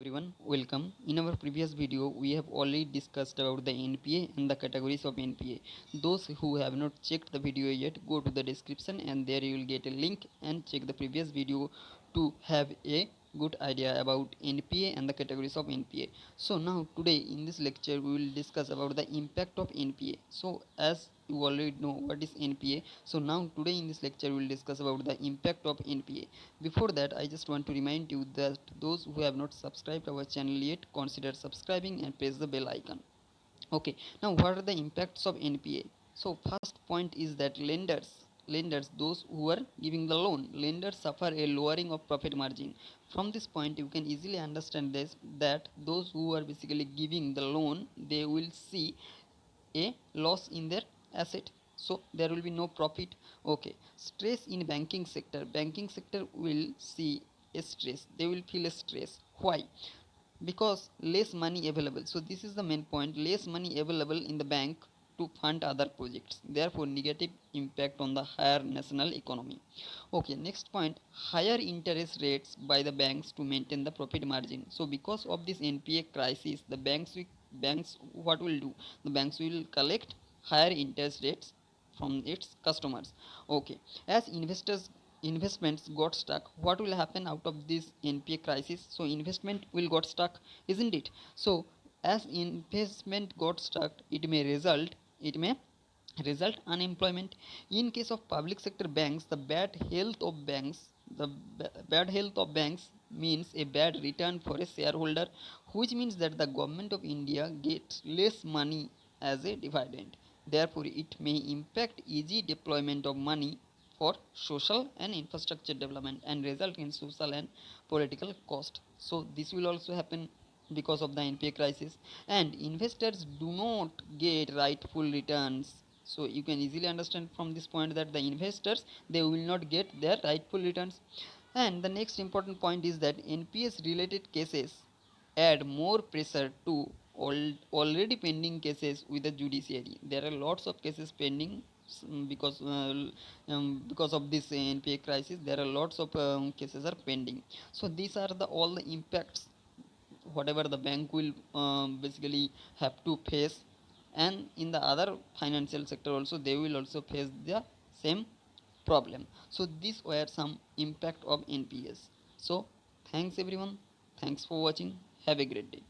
everyone, welcome. In our previous video, we have already discussed about the NPA and the categories of NPA. Those who have not checked the video yet, go to the description and there you will get a link and check the previous video to have a good idea about NPA and the categories of NPA. So now today in this lecture we will discuss about the impact of NPA. So as you already know what is NPA, so now today in this lecture we will discuss about the impact of NPA. Before that, I just want to remind you that those who have not subscribed our channel yet, consider subscribing and press the bell icon. Okay, now what are the impacts of NPA? So first point is that lenders those who are giving the loan, lenders suffer a lowering of profit margin. From this point you can easily understand this, that those who are basically giving the loan, they will see a loss in their asset, so there will be no profit. Okay, stress in banking sector will see a stress, they will feel a stress. Why? Because less money available. So this is the main point, less money available in the bank to fund other projects, therefore negative impact on the higher national economy. Okay, next point, higher interest rates by the banks to maintain the profit margin. So because of this NPA crisis, the banks what will do, the banks will collect higher interest rates from its customers. Okay, as investments got stuck, what will happen out of this NPA crisis? So investment will got stuck, isn't it? So as investment got stuck, it may result unemployment. In case of public sector banks, bad health of banks means a bad return for a shareholder, which means that the government of India gets less money as a dividend. Therefore, it may impact easy deployment of money for social and infrastructure development and result in social and political cost. So this will also happen because of the NPA crisis, and investors do not get rightful returns. So you can easily understand from this point that the investors, they will not get their rightful returns. And the next important point is that NPS related cases add more pressure to already pending cases with the judiciary. There are lots of cases pending, because of this NPA crisis. There are lots of cases are pending. So these are the all the impacts whatever the bank will basically have to face, and in the other financial sector also they will also face the same problem. So these were some impact of NPS. So thanks everyone, thanks for watching, have a great day.